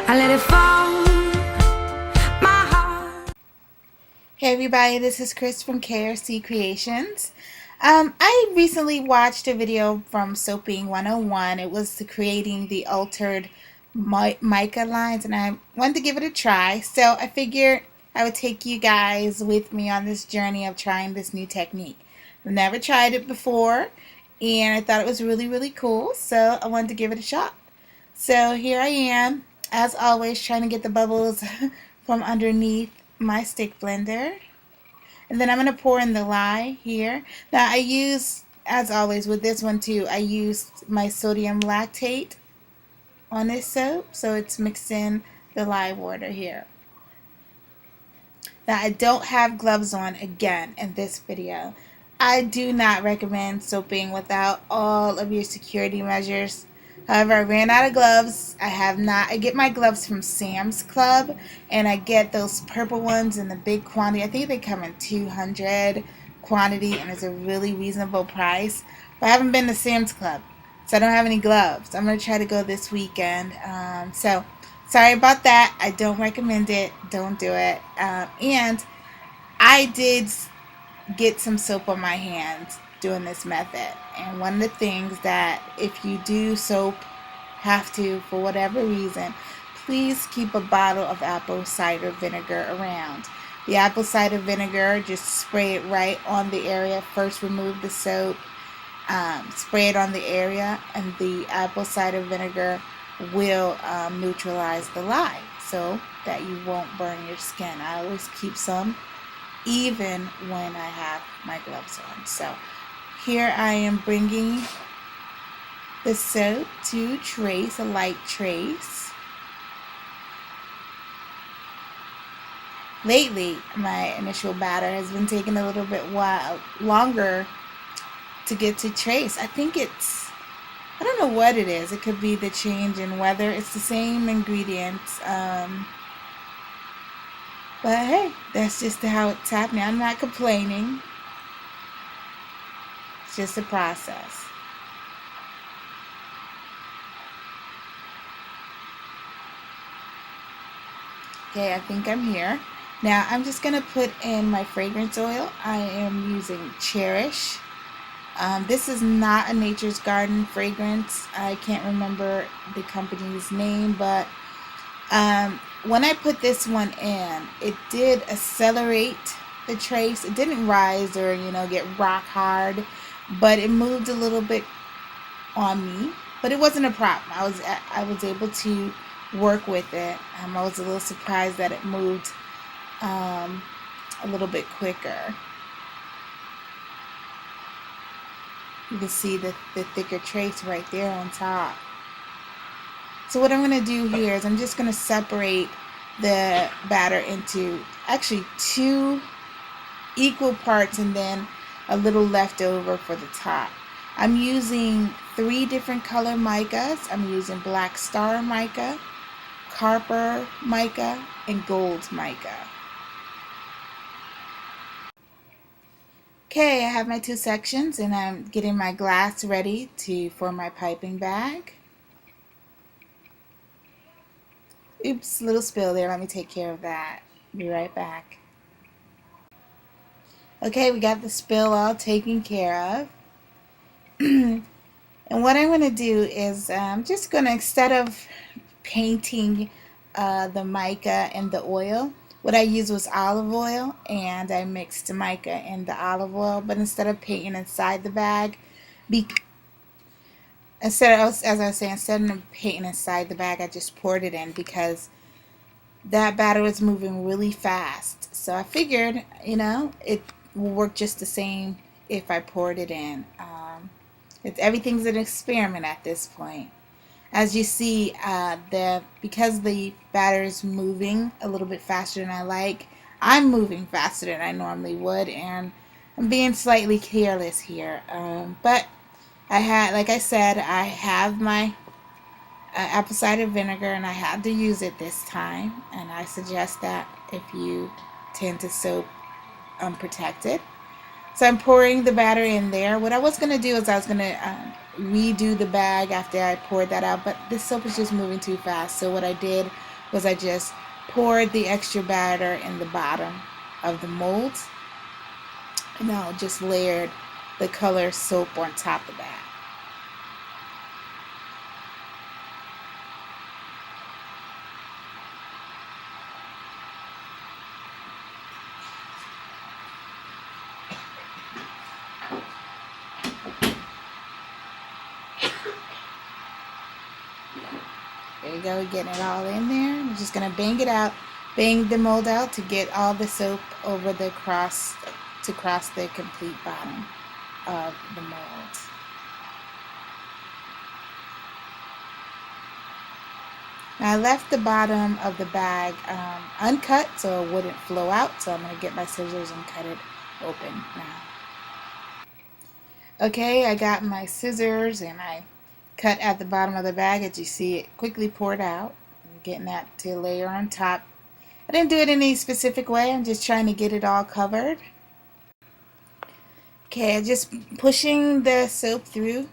I let it fall, my heart. Hey everybody, this is Chris from KRC Creations. I recently watched a video from Soaping 101. It was creating the altered mica lines, and I wanted to give it a try. So I figured I would take you guys with me on this journey of trying this new technique. I've never tried it before, and I thought it was really cool, so I wanted to give it a shot. So here I am, as always, trying to get the bubbles from underneath my stick blender. And then I'm going to pour in the lye here. Now I use, as always with this one too, I used my sodium lactate on this soap. So it's mixed in the lye water here. Now I don't have gloves on again in this video. I do not recommend soaping without all of your security measures. However, I ran out of gloves. I get my gloves from Sam's Club, and I get those purple ones in the big quantity. I think they come in 200 quantity, and it's a really reasonable price. But I haven't been to Sam's Club, so I don't have any gloves. I'm going to try to go this weekend. So sorry about that. I don't recommend it. Don't do it. And I did get some soap on my hands doing this method, and one of the things that if you do have to for whatever reason, please keep a bottle of apple cider vinegar around. The apple cider vinegar, just spray it right on the area. First remove the soap, spray it on the area, and the apple cider vinegar will neutralize the lye so that you won't burn your skin. I always keep some even when I have my gloves on. So here I am bringing the soap to trace, a light trace. Lately, my initial batter has been taking a little bit longer to get to trace. I think I don't know what it is. It could be the change in weather. It's the same ingredients. But hey, that's just how it's happening. I'm not complaining. It's just a process. Okay, I think I'm here. Now I'm just going to put in my fragrance oil. I am using Cherish. This is not a Nature's Garden fragrance. I can't remember the company's name, but when I put this one in, it did accelerate the trace. It didn't rise or get rock hard, but it moved a little bit on me. But it wasn't a problem. I was able to work with it. I was a little surprised that it moved a little bit quicker. You can see the thicker trace right there on top. So what I'm going to do here is I'm just going to separate the batter into actually 2 equal parts and then a little left over for the top. I'm using 3 different color micas. I'm using Black Star mica, Copper mica, and Gold mica. Okay, I have my 2 sections, and I'm getting my glass ready for my piping bag. Oops, little spill there. Let me take care of that. Be right back. Okay, we got the spill all taken care of. And what I'm going to do is I'm just going to, instead of painting the mica in the oil, what I used was olive oil, and I mixed the mica and the olive oil. But instead of painting inside the bag, instead of painting inside the bag, I just poured it in because that batter was moving really fast. So I figured, it will work just the same if I poured it in. Everything's an experiment at this point. As you see, because the batter is moving a little bit faster than I like, I'm moving faster than I normally would, and I'm being slightly careless here. But like I said, I have my apple cider vinegar, and I had to use it this time. And I suggest that if you tend to soap unprotected. So I'm pouring the batter in there. What I was going to do is I was going to redo the bag after I poured that out, but this soap is just moving too fast. So what I did was I just poured the extra batter in the bottom of the molds, and I just layered the color soap on top of that. There you go, getting it all in there. I'm just gonna bang it out, bang the mold out to get all the soap over the cross, to cross the complete bottom of the mold. Now I left the bottom of the bag uncut so it wouldn't flow out, so I'm gonna get my scissors and cut it open now. Okay, I got my scissors and I cut at the bottom of the bag. As you see, it quickly poured out. I'm getting that to layer on top. I didn't do it in any specific way. I'm just trying to get it all covered. Okay, just pushing the soap through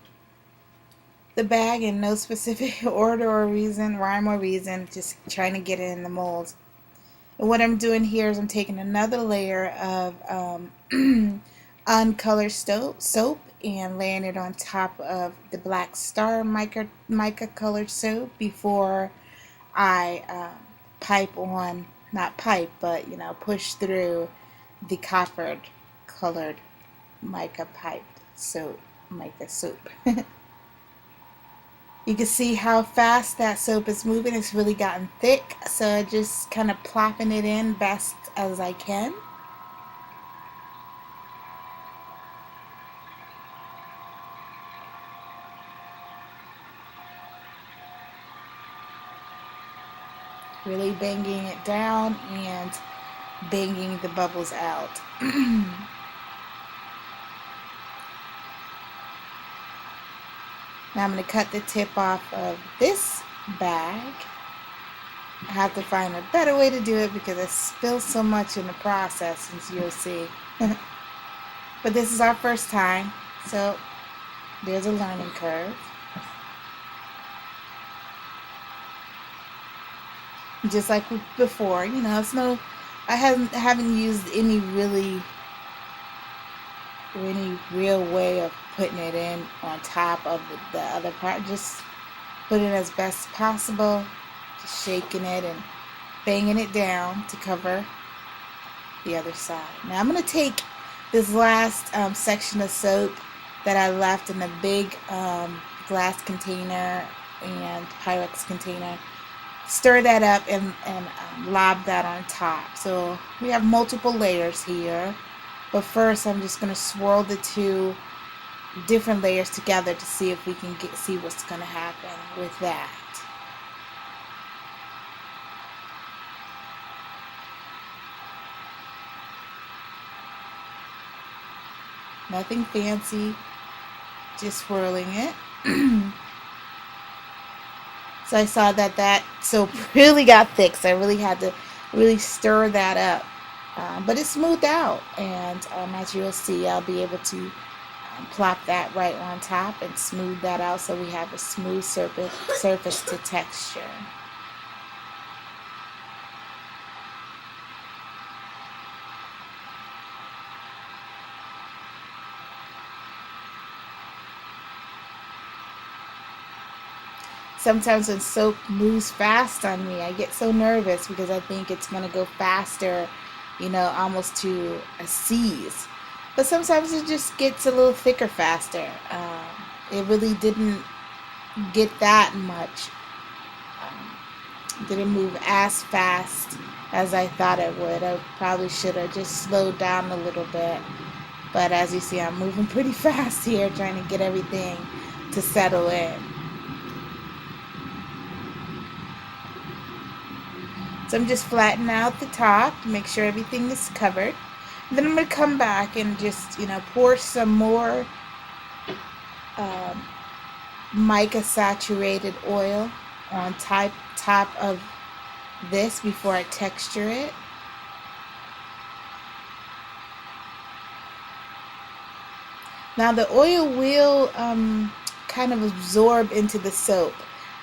the bag in no specific order or reason, rhyme or reason, just trying to get it in the molds. And what I'm doing here is I'm taking another layer of uncolored soap and laying it on top of the Black Star mica colored soap before I pipe on, not pipe, but push through the copper colored mica soap. You can see how fast that soap is moving. It's really gotten thick, so just kind of plopping it in best as I can. Really banging it down and banging the bubbles out. Now I'm going to cut the tip off of this bag. I have to find a better way to do it because I spill so much in the process, as you'll see. But this is our first time, so there's a learning curve. Just like before, I haven't used any real way of putting it in on top of the other part. Just put it as best possible, just shaking it and banging it down to cover the other side. Now I'm going to take this last section of soap that I left in the big glass container and Pyrex container, stir that up and lob that on top. So we have multiple layers here, but first I'm just going to swirl the two different layers together to see if we can see what's going to happen with that. Nothing fancy, just swirling it. So I saw that soap really got thick, so I really had to stir that up. But it smoothed out, and as you'll see, I'll be able to plop that right on top and smooth that out so we have a smooth surface to texture. Sometimes when soap moves fast on me, I get so nervous because I think it's going to go faster, almost to a seize. But sometimes it just gets a little thicker faster. It really didn't get that much. Didn't move as fast as I thought it would. I probably should have just slowed down a little bit. But as you see, I'm moving pretty fast here, trying to get everything to settle in. So I'm just flattening out the top to make sure everything is covered. And then I'm going to come back and just, pour some more mica saturated oil on top of this before I texture it. Now the oil will kind of absorb into the soap.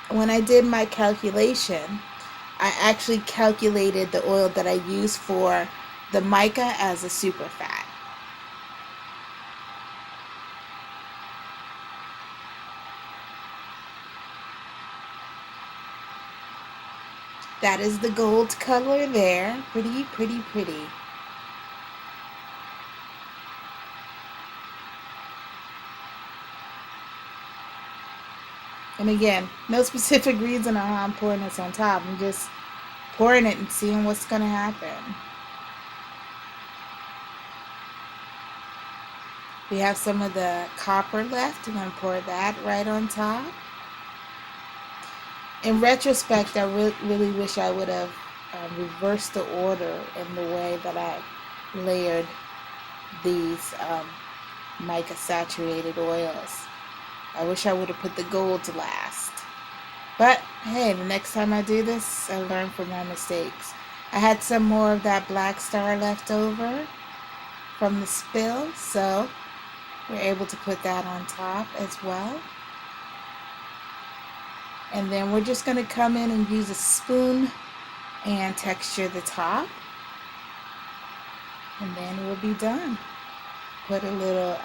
When I did my calculation, I actually calculated the oil that I use for the mica as a super fat. That is the gold color there. Pretty, pretty, pretty. And again, no specific reason on how I'm pouring this on top. I'm just pouring it and seeing what's going to happen. We have some of the copper left. I'm going to pour that right on top. In retrospect, I really wish I would have reversed the order in the way that I layered these mica saturated oils. I wish I would have put the gold to last. But hey, the next time I do this, I learn from my mistakes. I had some more of that black star left over from the spill, so we're able to put that on top as well. And then we're just going to come in and use a spoon and texture the top. And then we'll be done. Put a little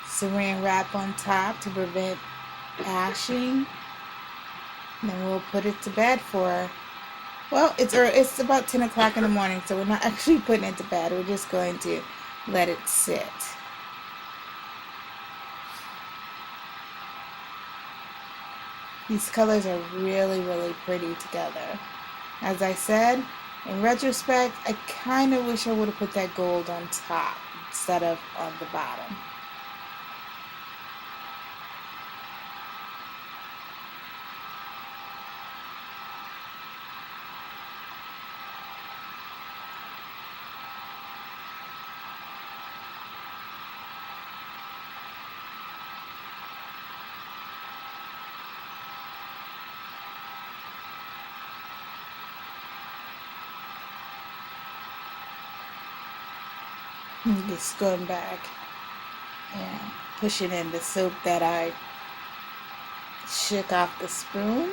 saran wrap on top to prevent ashing. And then we'll put it to bed for, well, it's about 10 o'clock in the morning, so we're not actually putting it to bed. We're just going to let it sit. These colors are really, really pretty together. As I said, in retrospect, I kind of wish I would have put that gold on top instead of on the bottom. Just going back and pushing in the soap that I shook off the spoon.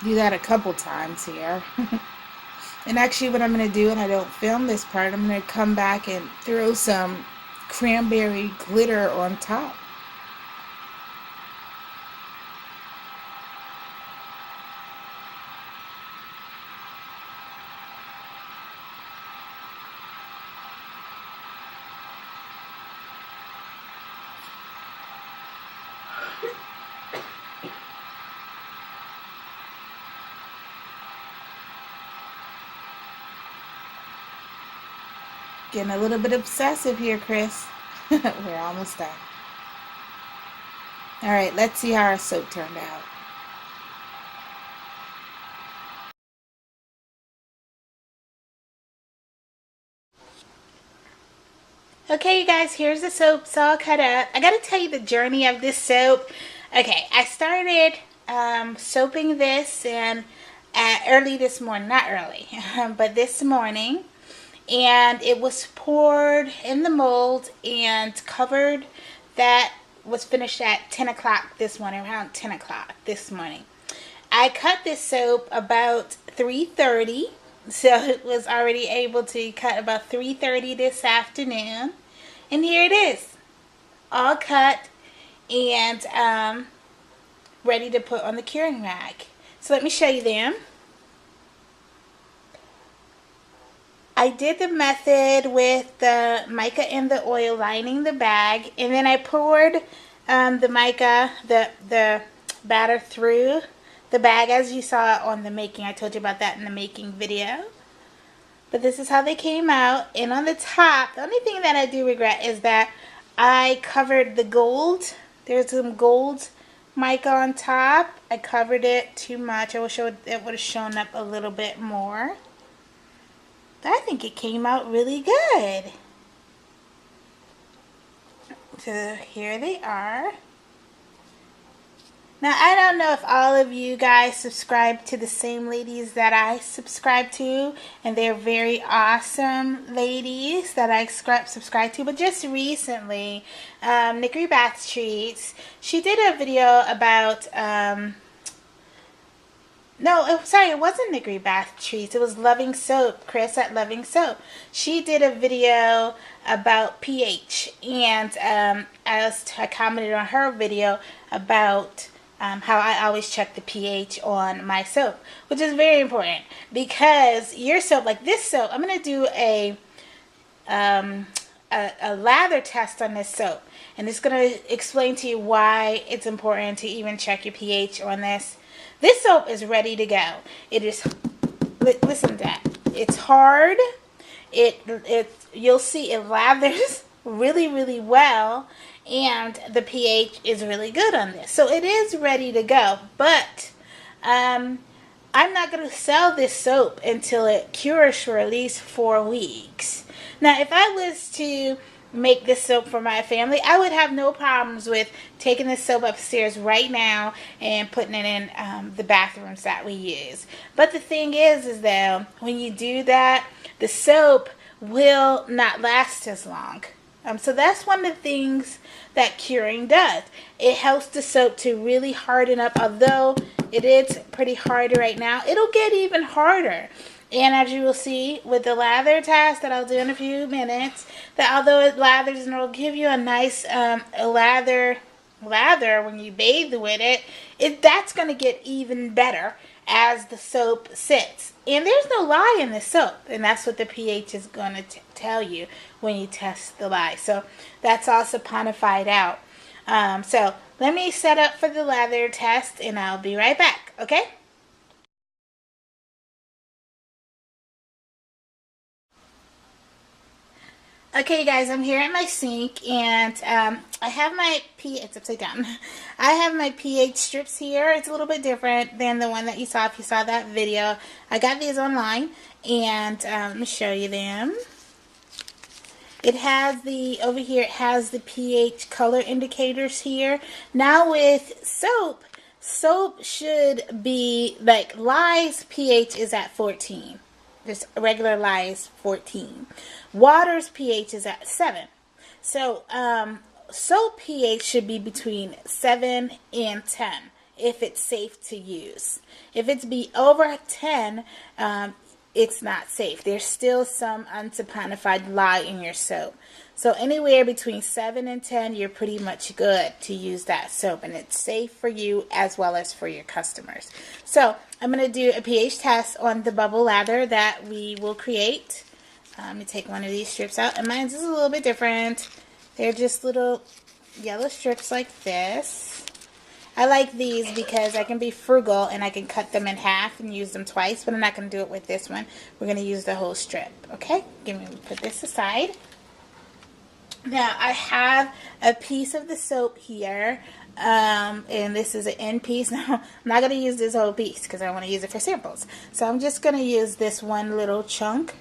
Do that a couple times here. And actually what I'm going to do, and I don't film this part, I'm going to come back and throw some cranberry glitter on top. Getting a little bit obsessive here, Chris. We're almost done. All right, let's see how our soap turned out. Okay, you guys, here's the soap. It's all cut up. I gotta tell you the journey of this soap. Okay, I started soaping this and early this morning, not early, but this morning. And it was poured in the mold and covered. That was finished at 10 o'clock this morning, around 10 o'clock this morning. I cut this soap about 3:30, so it was already able to cut about 3:30 this afternoon. And here it is, all cut and ready to put on the curing rack. So let me show you them. I did the method with the mica and the oil lining the bag, and then I poured the mica, the batter through the bag as you saw on the making. I told you about that in the making video. But this is how they came out. And on the top, the only thing that I do regret is that I covered the gold. There's some gold mica on top. I covered it too much. I wish it would have shown up a little bit more. But I think it came out really good. So here they are. Now, I don't know if all of you guys subscribe to the same ladies that I subscribe to, and they're very awesome ladies that I subscribe to, but just recently, Nickery Bath Treats, she did a video about No, sorry, it wasn't Niggery Bath Treats. It was Loving Soap, Chris at Loving Soap. She did a video about pH, and I commented on her video about how I always check the pH on my soap, which is very important because your soap, like this soap, I'm going to do a lather test on this soap, and it's going to explain to you why it's important to even check your pH on this. This soap is ready to go. It is, listen to that. It's hard. You'll see it lathers really, really well, and the pH is really good on this. So it is ready to go, but I'm not going to sell this soap until it cures for at least 4 weeks. Now, if I was to make this soap for my family, I would have no problems with taking this soap upstairs right now and putting it in the bathrooms that we use. But the thing is that when you do that, the soap will not last as long. So that's one of the things that curing does. It helps the soap to really harden up. Although it is pretty hard right now, it'll get even harder. And as you will see with the lather test that I'll do in a few minutes, that although it lathers and it'll give you a nice lather when you bathe with it, that's going to get even better as the soap sits. And there's no lye in the soap, and that's what the pH is going to tell you when you test the lye. So that's all saponified out. So let me set up for the lather test, and I'll be right back, okay? Okay, guys, I'm here at my sink, and I have my it's upside down. I have my pH strips here. It's a little bit different than the one that you saw if you saw that video. I got these online, and let me show you them. It has over here, it has the pH color indicators here. Now with soap should be, like, lye's pH is at 14. Just regular lye is 14. Water's pH is at 7. So soap pH should be between 7 and 10 if it's safe to use. If it's over 10, it's not safe. There's still some unsaponified lye in your soap. So anywhere between 7 and 10, you're pretty much good to use that soap, and it's safe for you as well as for your customers. So I'm going to do a pH test on the bubble lather that we will create. Let me take one of these strips out, and mine's is a little bit different. They're just little yellow strips like this. I like these because I can be frugal and I can cut them in half and use them twice, but I'm not going to do it with this one. We're going to use the whole strip, okay? Put this aside. Now, I have a piece of the soap here, and this is an end piece. Now, I'm not going to use this whole piece because I want to use it for samples. So I'm just going to use this one little chunk,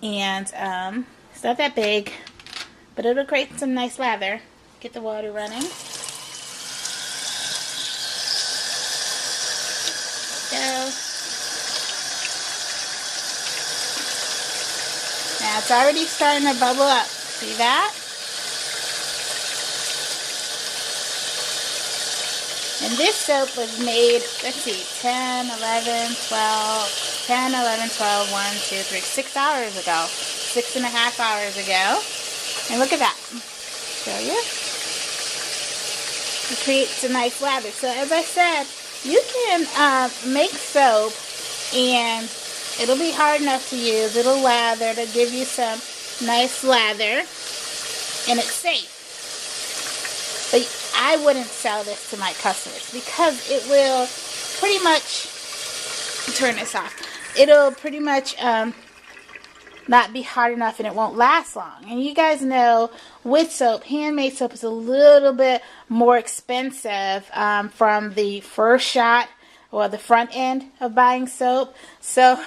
and it's not that big, but it'll create some nice lather. Get the water running. Go. Now, it's already starting to bubble up. See that? And this soap was made, let's see, 10, 11, 12, 10, 11, 12, 1, 2, 3, 6 hours ago. 6.5 hours ago. And look at that. Show you. It creates a nice lather. So as I said, you can make soap and it'll be hard enough to use. It'll lather to give you some nice lather, and it's safe. But I wouldn't sell this to my customers because it will pretty much, turn this off, it'll pretty much not be hard enough and it won't last long. And you guys know with soap, handmade soap is a little bit more expensive from the first shot or the front end of buying soap. So,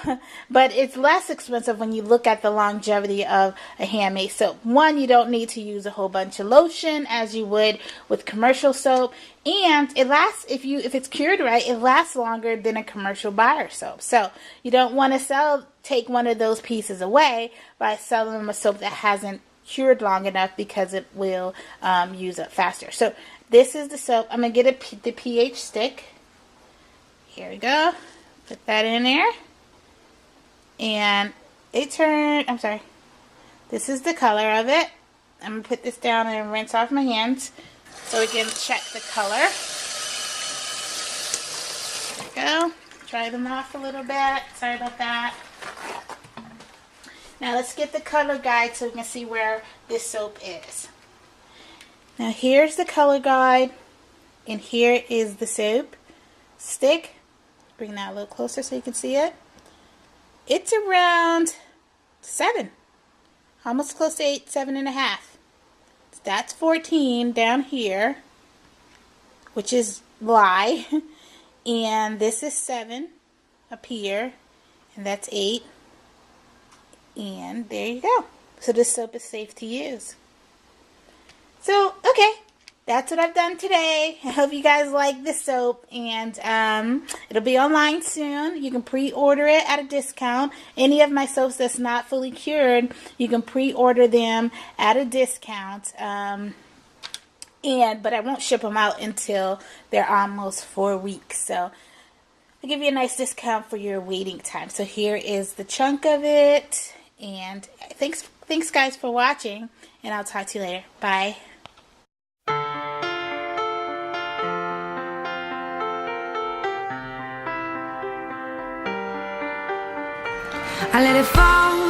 but it's less expensive when you look at the longevity of a handmade soap. One, you don't need to use a whole bunch of lotion as you would with commercial soap, and it lasts, if it's cured right, it lasts longer than a commercial buyer soap. So you don't want to take one of those pieces away by selling them a soap that hasn't cured long enough because it will use up faster. So this is the soap. I'm gonna get the pH stick. Here we go. Put that in there. And it turned, I'm sorry. This is the color of it. I'm going to put this down and rinse off my hands so we can check the color. There we go. Dry them off a little bit. Sorry about that. Now let's get the color guide so we can see where this soap is. Now here's the color guide, and here is the soap stick. Bring that a little closer so you can see it. It's around 7, almost close to 8, 7.5. So that's 14 down here, which is lye, and this is 7 up here, and that's 8, and there you go. So this soap is safe to use. So, okay, that's what I've done today. I hope you guys like this soap, and it'll be online soon. You can pre-order it at a discount. Any of my soaps that's not fully cured, you can pre-order them at a discount. But I won't ship them out until they're almost 4 weeks. So I'll give you a nice discount for your waiting time. So here is the chunk of it, and thanks guys for watching, and I'll talk to you later. Bye. I let it fall